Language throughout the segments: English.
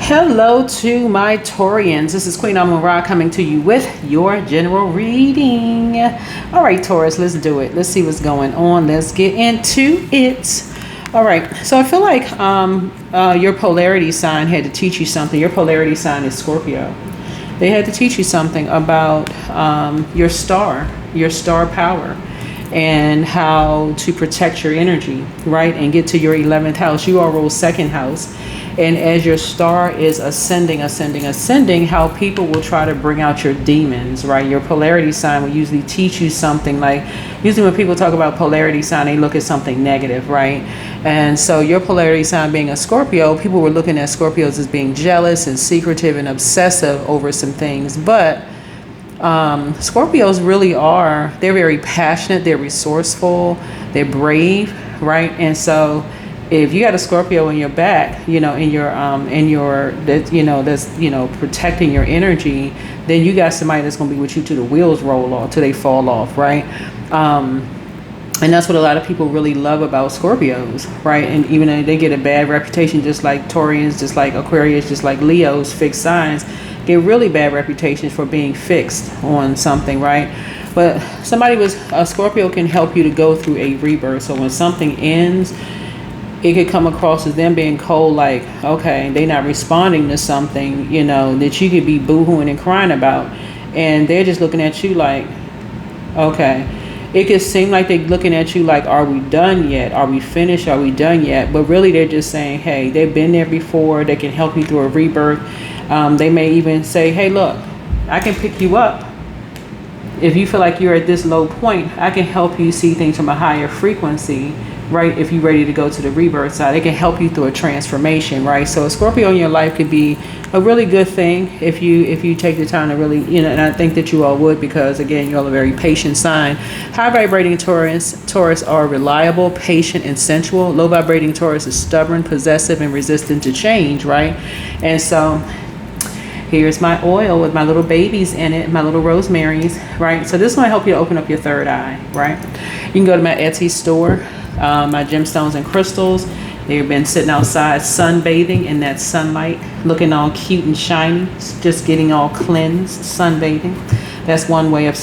Hello to my Taurians. This is Queen Amara coming to you with your general reading. All right, Taurus, let's do it. Let's see what's going on. Let's get into it. All right, so I feel like your polarity sign had to teach you something. Your polarity sign is Scorpio. They had to teach you something about your star power, and how to protect your energy, right? And get to your 11th house. You all rule second house. And as your star is ascending, how people will try to bring out your demons, right? Your polarity sign will usually teach you something. Like, usually when people talk about polarity sign, they look at something negative, right? And so your polarity sign being a Scorpio, people were looking at Scorpios as being jealous and secretive and obsessive over some things. But Scorpios really are, they're very passionate, they're resourceful, they're brave, right? And so if you got a Scorpio in your back, that's protecting your energy, then you got somebody that's going to be with you till the wheels roll off, till they fall off, right? And that's what a lot of people really love about Scorpios, right? And even though they get a bad reputation, just like Taurians, just like Aquarius, just like Leos, fixed signs, get really bad reputations for being fixed on something, right? But a Scorpio can help you to go through a rebirth. So when something ends, it could come across as them being cold, like, okay, they're not responding to something, that you could be boohooing and crying about. And they're just looking at you like, okay. It could seem like they're looking at you like, are we done yet? Are we finished? Are we done yet? But really they're just saying, hey, they've been there before. They can help you through a rebirth. They may even say, hey, look, I can pick you up. If you feel like you're at this low point, I can help you see things from a higher frequency, right? If you're ready to go to the rebirth side, it can help you through a transformation, right? So a Scorpio in your life could be a really good thing if you take the time to really, and I think that you all would, because again, you're all a very patient sign. High vibrating Taurus are reliable, patient, and sensual. Low vibrating Taurus is stubborn, possessive, and resistant to change, right? And so here's my oil with my little babies in it, my little rosemaries, right? So this is going to help you to open up your third eye, right? You can go to my Etsy store, my gemstones and crystals. They've been sitting outside sunbathing in that sunlight, looking all cute and shiny, just getting all cleansed, sunbathing. That's one way of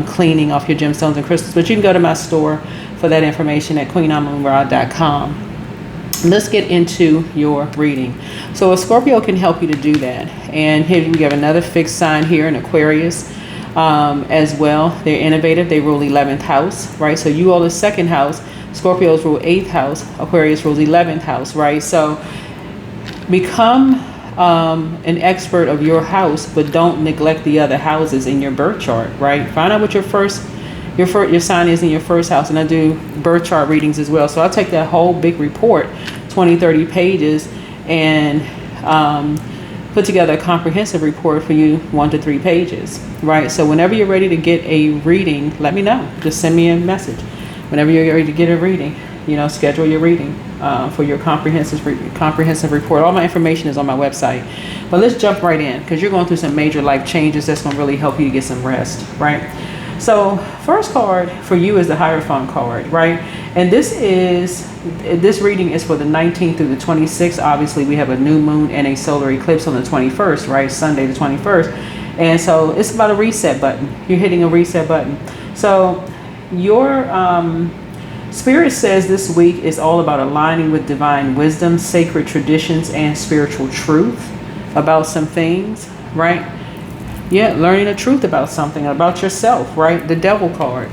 cleaning off your gemstones and crystals. But you can go to my store for that information at queenamunra.com. Let's get into your reading. So a Scorpio can help you to do that. And here we have another fixed sign here in Aquarius as well. They're innovative. They rule 11th house, right? So you all the second house. Scorpios rule 8th house. Aquarius rules 11th house, right? So become an expert of your house, but don't neglect the other houses in your birth chart, right? Find out what your sign is in your first house. And I do birth chart readings as well. So I'll take that whole big report, 20, 30 pages, and put together a comprehensive report for you, 1 to 3 pages, right? So whenever you're ready to get a reading, let me know. Just send me a message. Whenever you're ready to get a reading, schedule your reading for your comprehensive report. All my information is on my website. But let's jump right in, because you're going through some major life changes that's going to really help you to get some rest, right? So first card for you is the Hierophant card, right? And this reading is for the 19th through the 26th. Obviously, we have a new moon and a solar eclipse on the 21st, right? Sunday the 21st. And so it's about a reset button. You're hitting a reset button. So your spirit says this week is all about aligning with divine wisdom, sacred traditions, and spiritual truth about some things, right? Yeah, learning the truth about something, about yourself, right? The Devil card,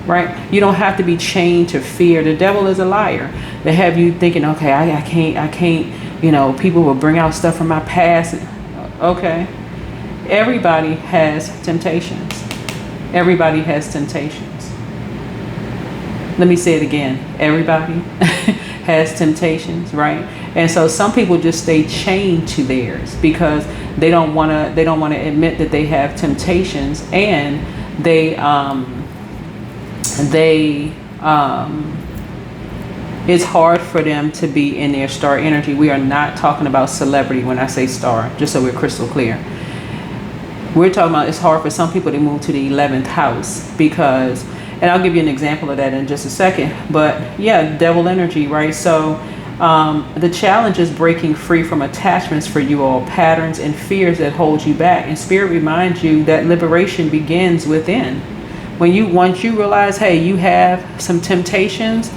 right? You don't have to be chained to fear. The devil is a liar. They have you thinking, okay, I can't, people will bring out stuff from my past. Okay. Everybody has temptations. Everybody has temptations. Let me say it again. Everybody has temptations, right? And so some people just stay chained to theirs because they don't want to admit that they have temptations, and it's hard for them to be in their star energy. We are not talking about celebrity when I say star, just so we're crystal clear. We're talking about it's hard for some people to move to the 11th house because, and I'll give you an example of that in just a second, but yeah, devil energy, right? So The challenge is breaking free from attachments for you all, patterns and fears that hold you back. And Spirit reminds you that liberation begins within. Once you realize, hey, you have some temptations,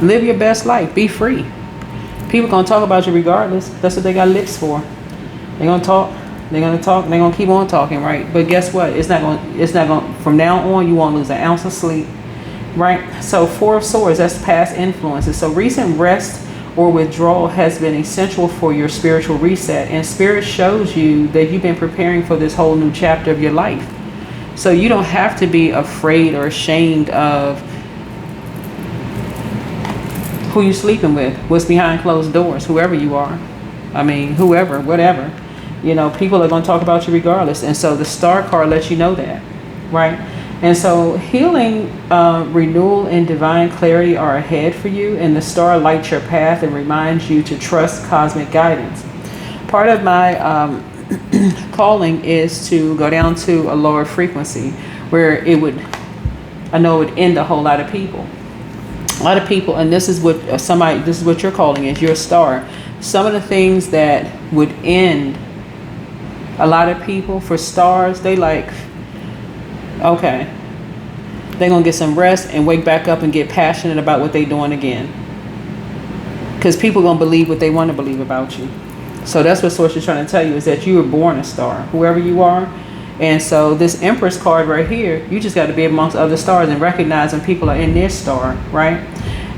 live your best life. Be free. People gonna talk about you regardless. That's what they got lips for. They're gonna talk. They're gonna talk. They're gonna keep on talking, right? But guess what? It's not going. From now on, you won't lose an ounce of sleep, right? So 4 of Swords. That's past influences. So recent rest or withdrawal has been essential for your spiritual reset, and Spirit shows you that you've been preparing for this whole new chapter of your life. So you don't have to be afraid or ashamed of who you're sleeping with, what's behind closed doors, whoever you are. I mean, whoever, whatever. You know, people are going to talk about you regardless. And so the Star card lets you know that, right? And so healing, renewal, and divine clarity are ahead for you. And the Star lights your path and reminds you to trust cosmic guidance. Part of my calling is to go down to a lower frequency where I know it would end a whole lot of people. A lot of people, and this is what this is what your calling is, your Star. Some of the things that would end a lot of people, for stars, they like, okay, they're gonna get some rest and wake back up and get passionate about what they're doing again, because people gonna believe what they want to believe about you. So that's what Source is trying to tell you, is that you were born a star, whoever you are. And so this Empress card right here, you just got to be amongst other stars and recognize when people are in their star, right?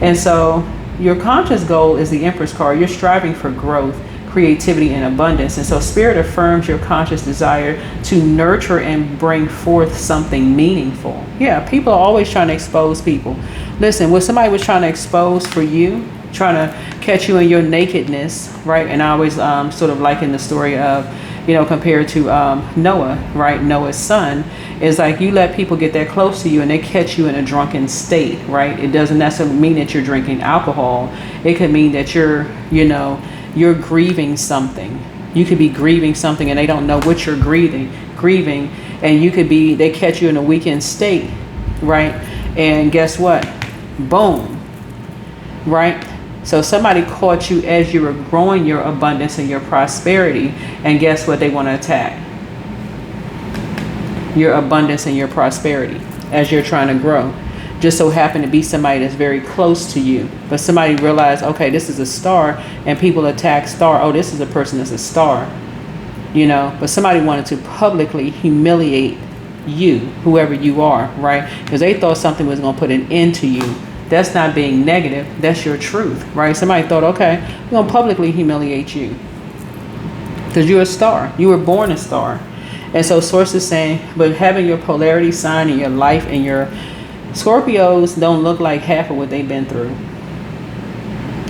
And so your conscious goal is the Empress card. You're striving for growth, creativity, and abundance. And so Spirit affirms your conscious desire to nurture and bring forth something meaningful. Yeah, people are always trying to expose people. Listen, what somebody was trying to expose for you, trying to catch you in your nakedness, right? And I always sort of liken the story of, compared to Noah, right? Noah's son is like, you let people get that close to you and they catch you in a drunken state, right? It doesn't necessarily mean that you're drinking alcohol. It could mean that you're grieving something. You could be grieving something and they don't know what you're grieving, and they catch you in a weakened state, right? And guess what? Boom, right? So somebody caught you as you were growing your abundance and your prosperity, and guess what? They want to attack your abundance and your prosperity as you're trying to grow. Just so happen to be somebody that's very close to you, but somebody realized, okay, this is a star, and people attack star. Oh, this is a person that's a star, but somebody wanted to publicly humiliate you, whoever you are, right? Because they thought something was going to put an end to you. That's not being negative. That's your truth, right? Somebody thought, okay, we're going to publicly humiliate you because you're a star. You were born a star. And so Source is saying, but having your polarity sign in your life, and your Scorpios don't look like half of what they've been through.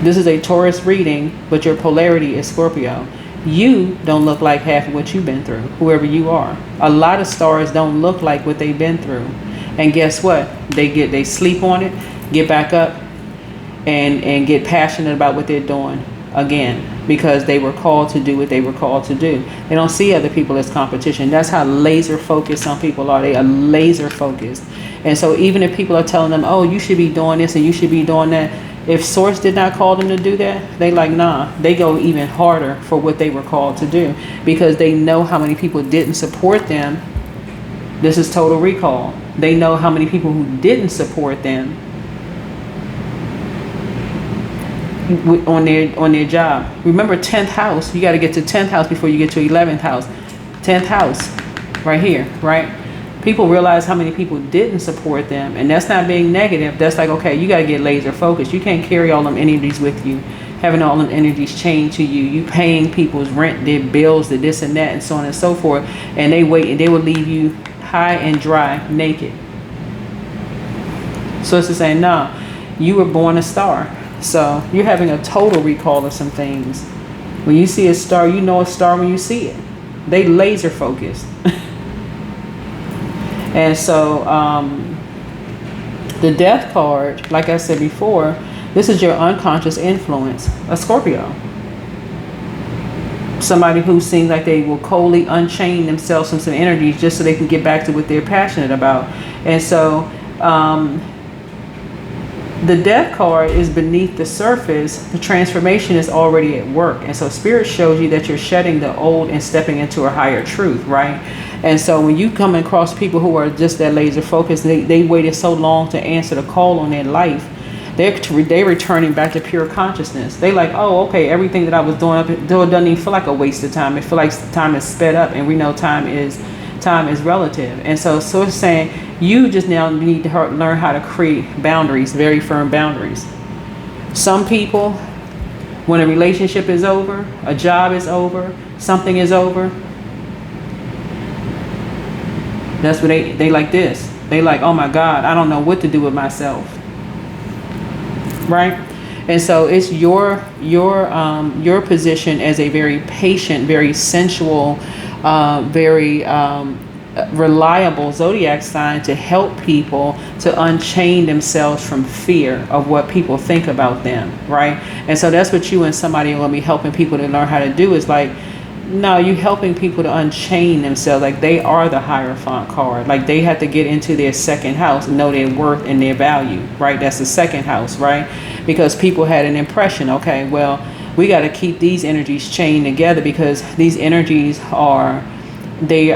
This is a Taurus reading, but your polarity is Scorpio. You don't look like half of what you've been through, whoever you are. A lot of stars don't look like what they've been through. And guess what? They sleep on it, get back up, and get passionate about what they're doing again, because they were called to do what they were called to do. They don't see other people as competition. That's how laser focused some people are. They are laser focused. And so even if people are telling them, oh, you should be doing this and you should be doing that, if Source did not call them to do that, they like, nah, they go even harder for what they were called to do, because they know how many people didn't support them. This is total recall. They know how many people who didn't support them on their job. Remember 10th house, you got to get to 10th house before you get to 11th house. 10th house right here, right? People realize how many people didn't support them, and that's not being negative. That's like, okay, you got to get laser focused. You can't carry all them energies with you, having all them energies chained to you. You paying people's rent, their bills, the this and that, and so on and so forth, and they wait, and they will leave you high and dry, naked. So it's to say, no, you were born a star. So you're having a total recall of some things. When you see a star, you know a star when you see it. They laser focused. And so the Death card, like I said before, this is your unconscious influence, a Scorpio. Somebody who seems like they will coldly unchain themselves from some energies just so they can get back to what they're passionate about. And so The death card is beneath the surface. The transformation is already at work. And so spirit shows you that you're shedding the old and stepping into a higher truth, right? And so when you come across people who are just that laser focused, they waited so long to answer the call on their life. They're returning back to pure consciousness. They like, oh, okay, everything that I was doing doesn't even feel like a waste of time. It feels like time is sped up, and we know time is relative. And so it's saying you just now need to learn how to create boundaries, very firm boundaries. Some people, when a relationship is over, a job is over, something is over, that's what they like this. They like, oh my God, I don't know what to do with myself. Right? And so it's your position as a very patient, very sensual, very reliable zodiac sign to help people to unchain themselves from fear of what people think about them, right? And so that's what you and somebody are going to be helping people to learn how to do, is like, no, you helping people to unchain themselves. Like, they are the Hierophant card. Like, they have to get into their second house, know their worth and their value, right? That's the second house, right? Because people had an impression, okay, well, we got to keep these energies chained together because these energies are, they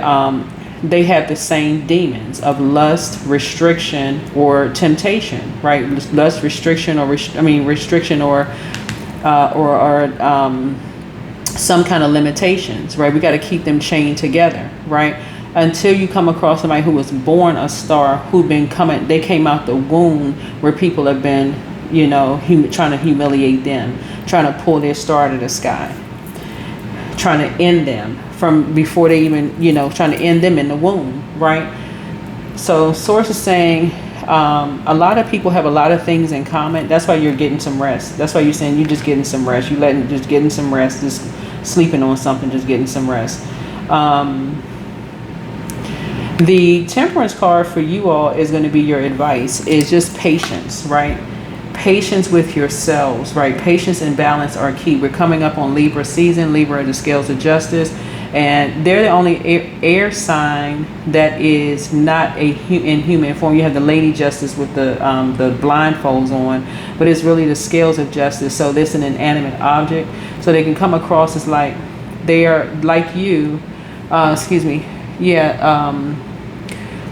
have the same demons of lust, restriction, or temptation, right? Lust, restriction, or restriction, or some kind of limitations, right? We got to keep them chained together, right? Until you come across somebody who was born a star, they came out the womb where people have been, trying to humiliate them, trying to pull their star out of the sky, trying to end them from before they even, trying to end them in the womb, right? So Source is saying, a lot of people have a lot of things in common. That's why you're getting some rest. That's why you're saying you're just getting some rest. Just getting some rest, just sleeping on something, just getting some rest. The Temperance card for you all is going to be your advice. Is just patience, right? Patience with yourselves, right? Patience and balance are key. We're coming up on Libra season. Libra are the scales of justice. And they're the only air sign that is not in human form. You have the Lady Justice with the blindfolds on, but it's really the scales of justice. So this is an inanimate object. So they can come across as like they are like you.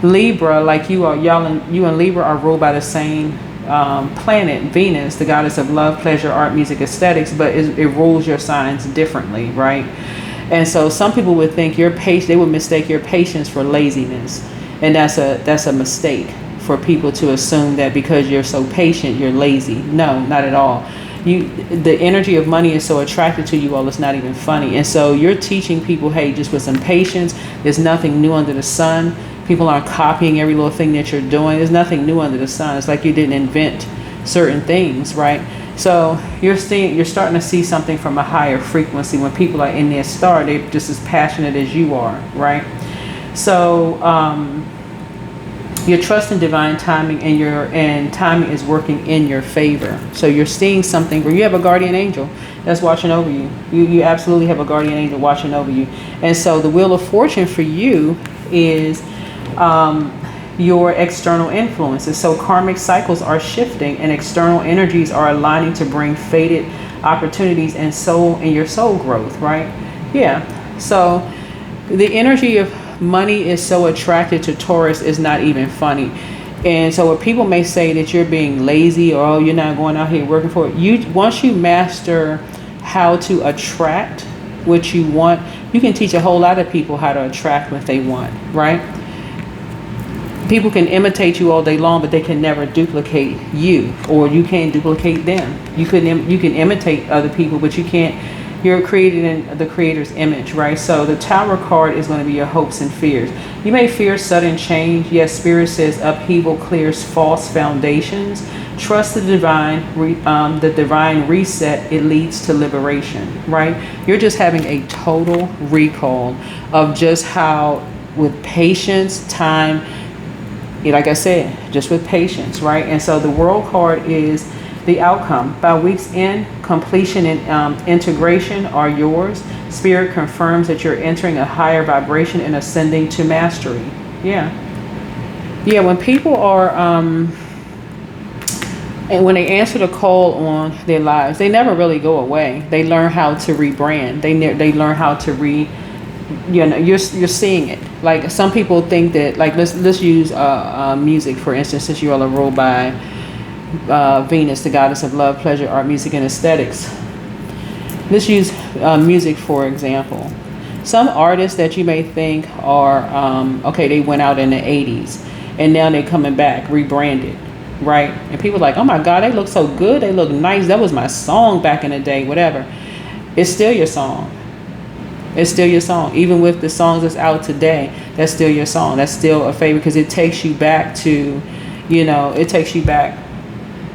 Libra, like you are. You and Libra are ruled by the same planet, Venus, the goddess of love, pleasure, art, music, aesthetics, but it rules your signs differently, right? And so some people would think they would mistake your patience for laziness. And that's a mistake for people to assume that because you're so patient, you're lazy. No, not at all. The energy of money is so attracted to you all, it's not even funny. And so you're teaching people, hey, just with some patience, there's nothing new under the sun. People aren't copying every little thing that you're doing. There's nothing new under the sun. It's like you didn't invent certain things, right? So you're starting to see something from a higher frequency. When people are in their star, they're just as passionate as you are, right? So you're trusting divine timing, and timing is working in your favor. So you're seeing something where you have a guardian angel that's watching over you. You absolutely have a guardian angel watching over you. And so the wheel of fortune for you is your external influences. So karmic cycles are shifting and external energies are aligning to bring fated opportunities and your soul growth, right? Yeah. So the energy of money is so attracted to Taurus is not even funny. And so what people may say that you're being lazy or, oh, you're not going out here working for it. Once you master how to attract what you want, you can teach a whole lot of people how to attract what they want, right? People can imitate you all day long, but they can never duplicate you, or you can't duplicate them. You can imitate other people, but you can't. You're created in the Creator's image, right? So the Tower card is going to be your hopes and fears. You may fear sudden change. Yes, Spirit says upheaval clears false foundations. Trust the divine reset. It leads to liberation, right? You're just having a total recall of just how, with patience, time, like I said, just with patience, right? And so the World card is the outcome. By week's end, completion and integration are yours. Spirit confirms that you're entering a higher vibration and ascending to mastery. Yeah. When people are And when they answer the call on their lives, they never really go away. They learn how to rebrand. They learn how to you're seeing it. Like some people think that, like, let's use music for instance, since you all are ruled by Venus, the goddess of love, pleasure, art, music, and aesthetics. Let's use music for example. Some artists that you may think are okay, they went out in the 80s and now they're coming back rebranded, right? And people are like, oh my God, they look so good, they look nice, that was my song back in the day, whatever. It's still your song. It's still your song. Even with the songs that's out today, that's still your song. That's still a favorite because it takes you back to, it takes you back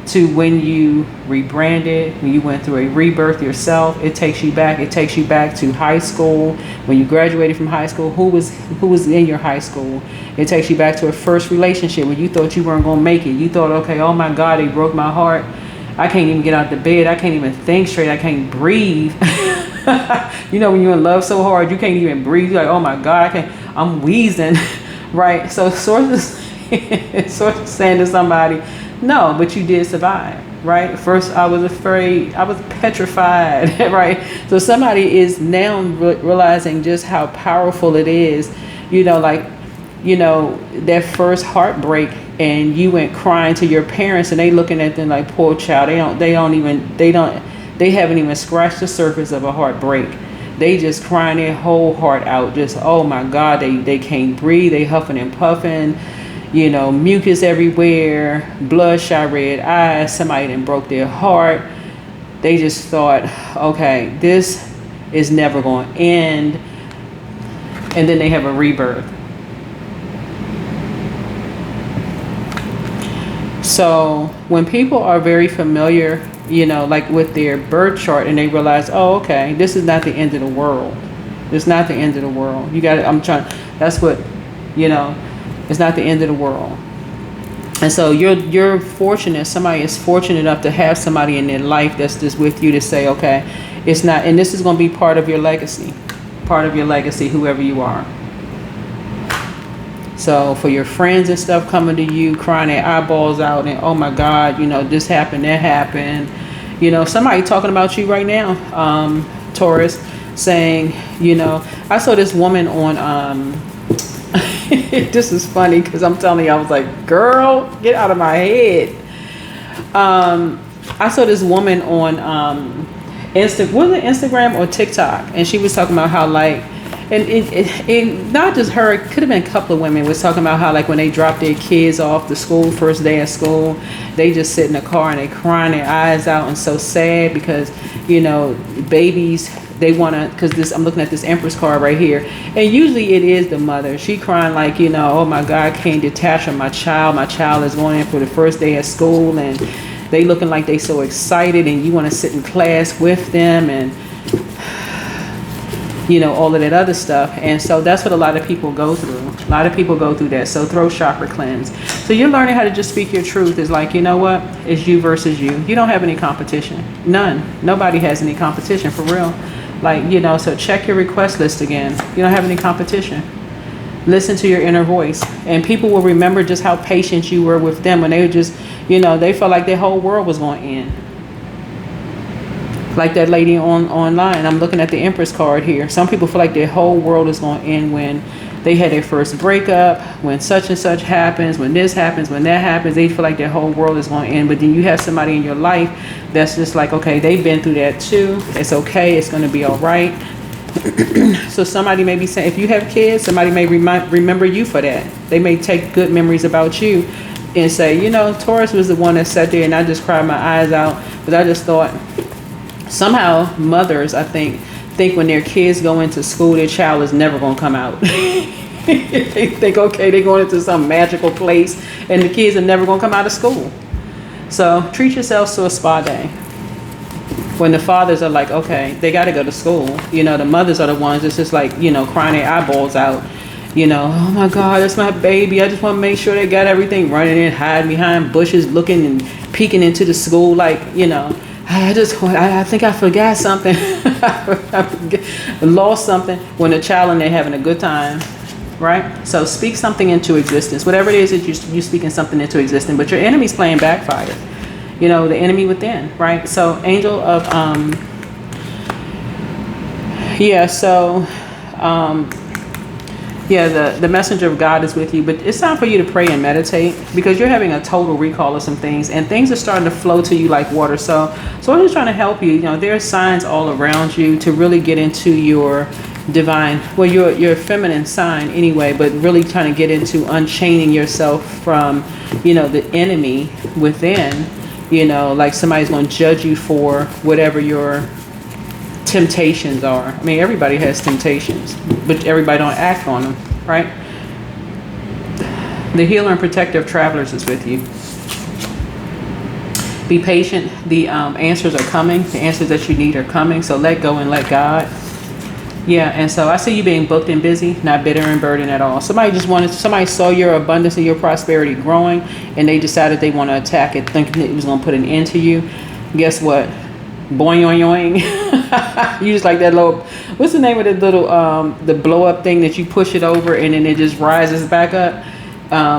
to when you rebranded, when you went through a rebirth yourself. It takes you back. It takes you back to high school, when you graduated from high school. Who was in your high school? It takes you back to a first relationship when you thought you weren't gonna make it. You thought, okay, oh my God, they broke my heart. I can't even get out of bed. I can't even think straight. I can't breathe. When you're in love so hard, you can't even breathe. You're like, oh my God, I'm wheezing, right? So sources saying to somebody, no, but you did survive, right? First, I was afraid. I was petrified, right? So somebody is now realizing just how powerful it is, that first heartbreak, and you went crying to your parents, and they looking at them like, poor child. They haven't even scratched the surface of a heartbreak. They just crying their whole heart out. Just, oh my God, they can't breathe. They huffing and puffing. Mucus everywhere, bloodshot red eyes, somebody done broke their heart. They just thought, okay, this is never going to end. And then they have a rebirth. So when people are very familiar, like with their birth chart, and they realize, oh, okay, this is not the end of the world. It's not the end of the world. That's what, it's not the end of the world. And so you're fortunate, somebody is fortunate enough to have somebody in their life that's just with you to say, okay, it's not, and this is going to be part of your legacy, whoever you are. So for your friends and stuff coming to you, crying their eyeballs out, and oh my God, this happened, that happened. Somebody talking about you right now, Taurus, saying, I saw this woman on, this is funny because I'm telling you, I was like, girl, get out of my head. I saw this woman on Instagram or TikTok, and she was talking about how, like, and it not just her, it could have been a couple of women, was talking about how, like, when they drop their kids off to school, first day of school, they just sit in the car and they crying their eyes out and so sad because, babies, they want to, because I'm looking at this Empress card right here, and usually it is the mother. She crying like, oh my God, I can't detach from my child. My child is going in for the first day of school, and they looking like they so excited, and you want to sit in class with them, and all of that other stuff. And so that's what a lot of people go through. A lot of people go through that. So throat chakra cleanse. So you're learning how to just speak your truth. It's like, what? It's you versus you. You don't have any competition. None. Nobody has any competition, for real. Like, so check your request list again. You don't have any competition. Listen to your inner voice. And people will remember just how patient you were with them when they were just, they felt like their whole world was going to end. Like that lady online. I'm looking at the Empress card here. Some people feel like their whole world is going to end when they had their first breakup, when such and such happens, when this happens, when that happens. They feel like their whole world is going to end. But then you have somebody in your life that's just like, okay, they've been through that too. It's okay. It's going to be all right. So somebody may be saying, if you have kids, somebody may remember you for that. They may take good memories about you and say, Taurus was the one that sat there and I just cried my eyes out. But I just thought, somehow mothers, I think when their kids go into school, their child is never going to come out. They think, okay, they're going into some magical place and the kids are never going to come out of school. So treat yourselves to a spa day. When the fathers are like, okay, they got to go to school. The mothers are the ones that's just like, crying their eyeballs out. Oh my God, that's my baby. I just want to make sure they got everything, running in, hiding behind bushes, looking and peeking into the school like, I think I forgot something. I lost something. When a child and they're having a good time, right? So speak something into existence. Whatever it is that you're speaking something into existence, but your enemy's playing backfire. you know, the enemy within, right? So angel of, the messenger of God is with you, but it's time for you to pray and meditate because you're having a total recall of some things and things are starting to flow to you like water. So I'm just trying to help you. You know, there are signs all around you to really get into your divine, well, your feminine sign anyway, but really trying to get into unchaining yourself from, you know, the enemy within, you know, like somebody's going to judge you for whatever your temptations are. I mean, everybody has temptations, but everybody don't act on them, right? The healer and protector of travelers is with you. Be patient. The answers are coming. The answers that you need are coming. So let go and let God. Yeah, and so I see you being booked and busy, not bitter and burdened at all. Somebody saw your abundance and your prosperity growing, and they decided they want to attack it, thinking it was going to put an end to you. Guess what? Boing, yoing, yoing. You just like that little, what's the name of the little, the blow up thing that you push it over and then it just rises back up?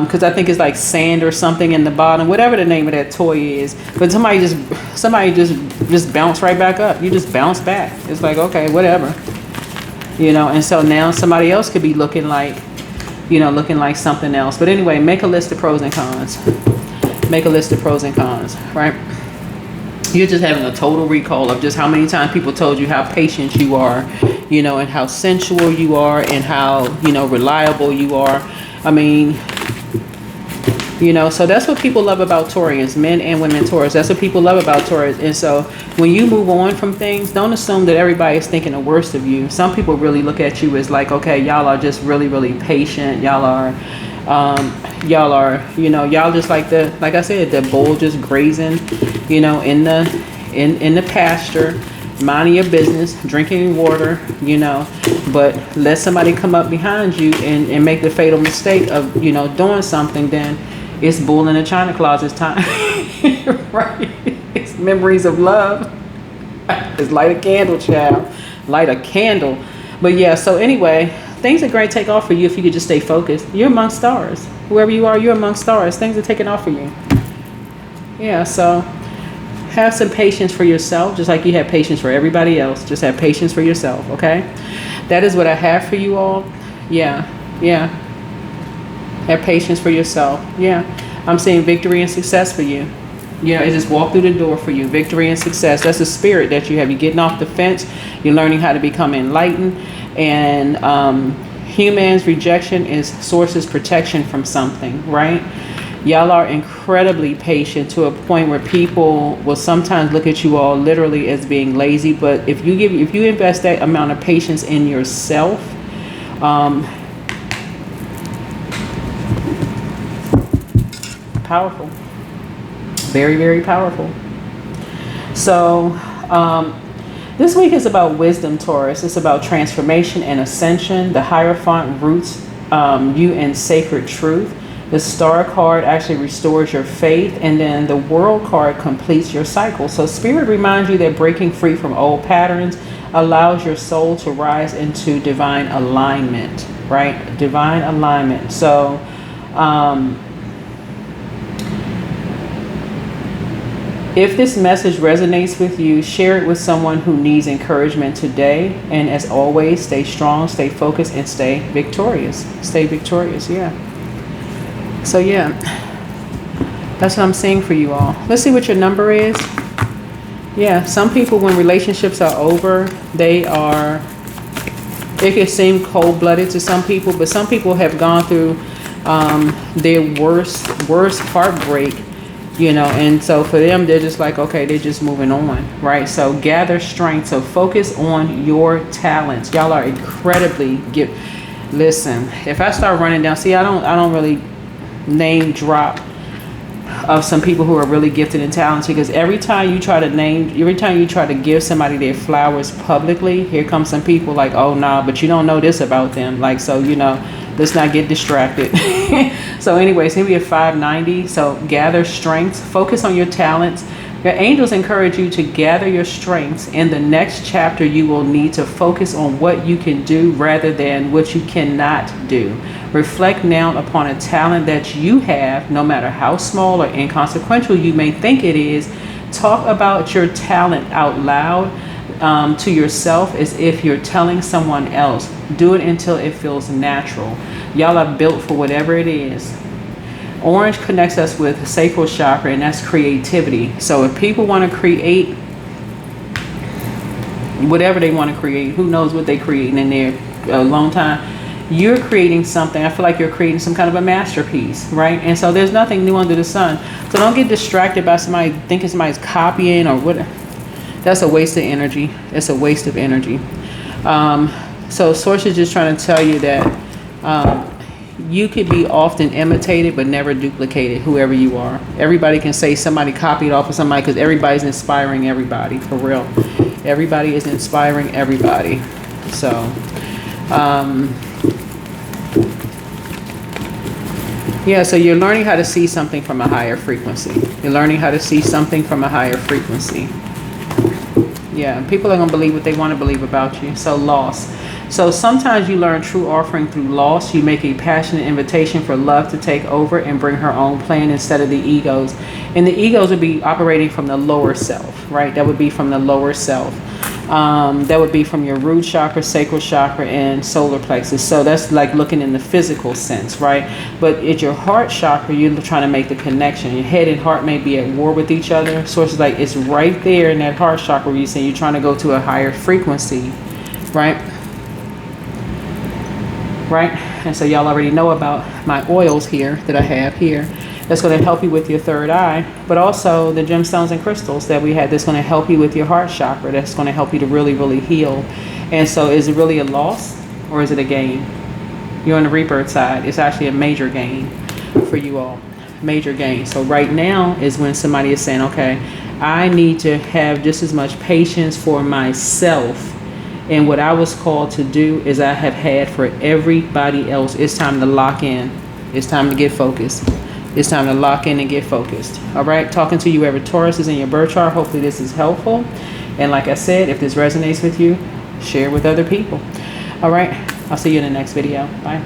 Because I think it's like sand or something in the bottom, whatever the name of that toy is. But somebody just bounce right back up. You just bounce back. It's like, okay, whatever. You know, and so now somebody else could be looking like something else. But anyway, make a list of pros and cons. Make a list of pros and cons, right? You're just having a total recall of just how many times people told you how patient you are, you know, and how sensual you are and how, you know, reliable you are. I mean, you know, so that's what people love about Taurians, men and women Taurus. That's what people love about Taurus. And so when you move on from things, don't assume that everybody is thinking the worst of you. Some people really look at you as like, okay, y'all are just really, really patient. Y'all are, you know, y'all just like I said, the bull just grazing, you know, in the pasture, minding your business, drinking water, you know, but let somebody come up behind you and make the fatal mistake of, you know, doing something, then it's bull in the china closet time. Right? It's memories of love. It's light a candle, child. Light a candle. But yeah, so anyway, things are great to take off for you if you could just stay focused. You're among stars. Whoever you are, you're among stars. Things are taking off for you. Yeah, so have some patience for yourself, just like you have patience for everybody else. Just have patience for yourself, okay? That is what I have for you all. Yeah. Have patience for yourself. Yeah. I'm seeing victory and success for you. You know, it just walked through the door for you. Victory and success. That's the spirit that you have. You're getting off the fence. You're learning how to become enlightened. And human's rejection is source's protection from something, right? Y'all are incredibly patient to a point where people will sometimes look at you all literally as being lazy. But if you invest that amount of patience in yourself, powerful, very, very powerful. So this week is about wisdom, Taurus. It's about transformation and ascension. The Hierophant roots you in sacred truth. The Star card actually restores your faith, and then the World card completes your cycle. So Spirit reminds you that breaking free from old patterns allows your soul to rise into divine alignment, right? Divine alignment. So if this message resonates with you, share it with someone who needs encouragement today. And as always, stay strong, stay focused, and stay victorious. Stay victorious, yeah. So yeah, that's what I'm saying for you all. Let's see what your number is. Yeah, some people, when relationships are over, it can seem cold-blooded to some people, but some people have gone through their worst heartbreak, you know, and so for them, they're just like, okay, they're just moving on, right? So gather strength. So focus on your talents. Y'all are incredibly gifted. Listen, if I start running down, see, I don't really name drop of some people who are really gifted and talented, because every time you try to give somebody their flowers publicly, here comes some people like, oh nah, but you don't know this about them, like, so, you know, let's not get distracted. So anyways, here we have 590. So gather strength, focus on your talents, Your angels encourage you to gather your strengths. In the next chapter, you will need to focus on what you can do rather than what you cannot do. Reflect now upon a talent that you have, no matter how small or inconsequential you may think it is. Talk about your talent out loud to yourself as if you're telling someone else. Do it until it feels natural. Y'all are built for whatever it is. Orange connects us with the sacral chakra, and that's creativity. So if people want to create whatever they want to create, who knows what they're creating in there a long time, you're creating something. I feel like you're creating some kind of a masterpiece, right? And so there's nothing new under the sun. So don't get distracted by somebody thinking somebody's copying or what. That's a waste of energy. It's a waste of energy. So Source is just trying to tell you that you could be often imitated but never duplicated, whoever you are. Everybody can say somebody copied off of somebody because everybody's inspiring everybody, for real. Everybody is inspiring everybody. So, yeah, so you're learning how to see something from a higher frequency. You're learning how to see something from a higher frequency. Yeah, people are going to believe what they want to believe about you. So loss. So sometimes you learn true offering through loss. You make a passionate invitation for love to take over and bring her own plan instead of the egos. And the egos would be operating from the lower self, right? That would be from the lower self. That would be from your root chakra, sacral chakra, and solar plexus. So that's like looking in the physical sense, right? But at your heart chakra, you're trying to make the connection. Your head and heart may be at war with each other. So it's like it's right there in that heart chakra where you're saying you're trying to go to a higher frequency, right? Right? And so y'all already know about my oils here that I have here. That's going to help you with your third eye, but also the gemstones and crystals that we had that's going to help you with your heart chakra. That's going to help you to really, really heal. And so is it really a loss or is it a gain? You're on the rebirth side. It's actually a major gain for you all. Major gain. So right now is when somebody is saying, okay, I need to have just as much patience for myself. And what I was called to do is I have had for everybody else. It's time to lock in. It's time to get focused. It's time to lock in and get focused. All right. Talking to you, whoever Taurus is in your birth chart. Hopefully this is helpful. And like I said, if this resonates with you, share with other people. All right. I'll see you in the next video. Bye.